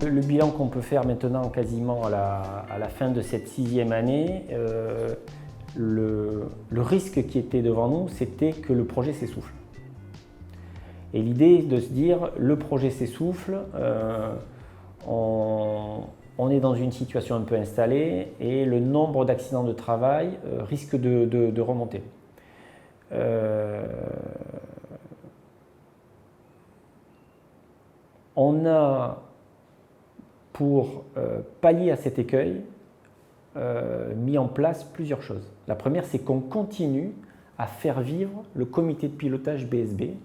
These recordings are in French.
Le bilan qu'on peut faire maintenant quasiment à la fin de cette 6e année, le risque qui était devant nous, c'était que le projet s'essouffle. Et l'idée de se dire, le projet s'essouffle, on est dans une situation un peu installée et le nombre d'accidents de travail risque de remonter. On a, pour pallier à cet écueil, mis en place plusieurs choses. La première, c'est qu'on continue à faire vivre le comité de pilotage BSB.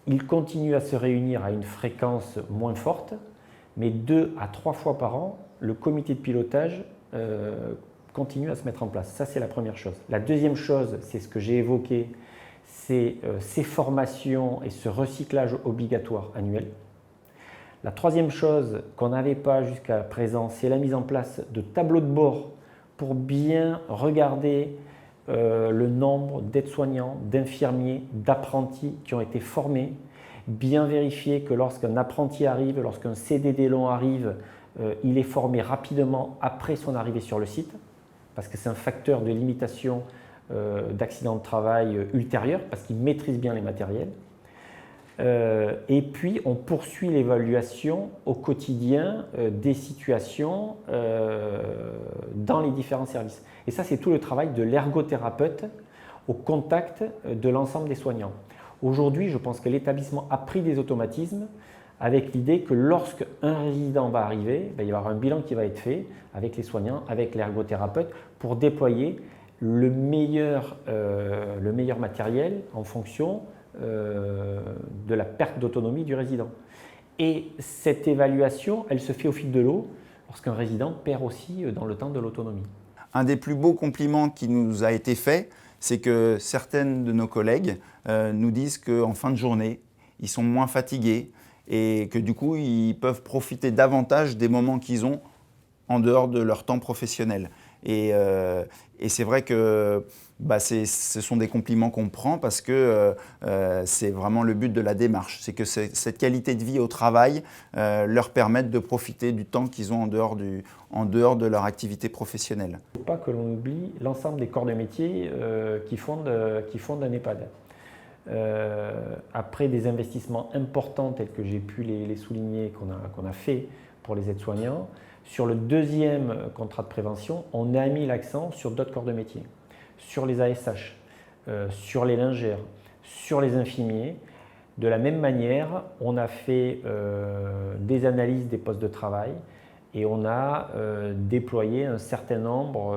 Il continue à se réunir à une fréquence moins forte, mais 2 à 3 fois par an, le comité de pilotage continue à se mettre en place. Ça, c'est la première chose. La deuxième chose, c'est ce que j'ai évoqué, c'est ces formations et ce recyclage obligatoire annuel. La troisième chose qu'on n'avait pas jusqu'à présent, c'est la mise en place de tableaux de bord pour bien regarder le nombre d'aides-soignants, d'infirmiers, d'apprentis qui ont été formés, bien vérifier que lorsqu'un apprenti arrive, lorsqu'un CDD long arrive, il est formé rapidement après son arrivée sur le site, parce que c'est un facteur de limitation d'accidents de travail ultérieurs, parce qu'il maîtrise bien les matériels. Et puis, on poursuit l'évaluation au quotidien des situations dans les différents services. Et ça, c'est tout le travail de l'ergothérapeute au contact de l'ensemble des soignants. Aujourd'hui, je pense que l'établissement a pris des automatismes avec l'idée que lorsque un résident va arriver, il va y avoir un bilan qui va être fait avec les soignants, avec l'ergothérapeute, pour déployer le meilleur matériel en fonction de la perte d'autonomie du résident. Et cette évaluation, elle se fait au fil de l'eau lorsqu'un résident perd aussi dans le temps de l'autonomie. Un des plus beaux compliments qui nous a été fait, c'est que certaines de nos collègues nous disent qu'en fin de journée, ils sont moins fatigués et que du coup, ils peuvent profiter davantage des moments qu'ils ont en dehors de leur temps professionnel. Et c'est vrai que ce sont des compliments qu'on prend parce que c'est vraiment le but de la démarche. C'est que cette qualité de vie au travail leur permette de profiter du temps qu'ils ont en dehors de leur activité professionnelle. Il ne faut pas que l'on oublie l'ensemble des corps de métier qui fondent un EHPAD. Après des investissements importants tels que j'ai pu les souligner, qu'on a fait pour les aides-soignants, sur le deuxième contrat de prévention, on a mis l'accent sur d'autres corps de métier, sur les ASH, sur les lingères, sur les infirmiers. De la même manière, on a fait des analyses des postes de travail et on a déployé un certain nombre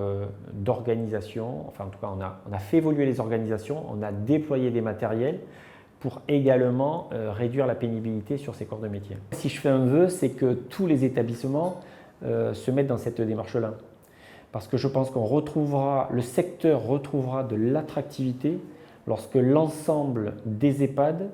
d'organisations, enfin en tout cas on a fait évoluer les organisations, on a déployé des matériels pour également réduire la pénibilité sur ces corps de métier. Si je fais un vœu, c'est que tous les établissements se mettre dans cette démarche-là. Parce que je pense le secteur retrouvera de l'attractivité lorsque l'ensemble des EHPAD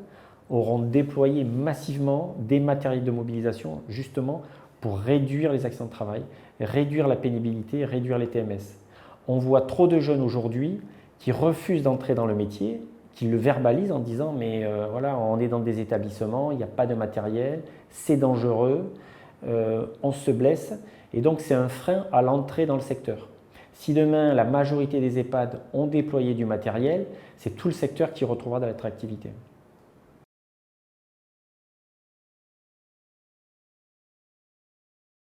auront déployé massivement des matériels de mobilisation justement pour réduire les accidents de travail, réduire la pénibilité, réduire les TMS. On voit trop de jeunes aujourd'hui qui refusent d'entrer dans le métier, qui le verbalisent en disant « mais voilà, on est dans des établissements, il n'y a pas de matériel, c'est dangereux ». On se blesse et donc c'est un frein à l'entrée dans le secteur. Si demain la majorité des EHPAD ont déployé du matériel, c'est tout le secteur qui retrouvera de l'attractivité.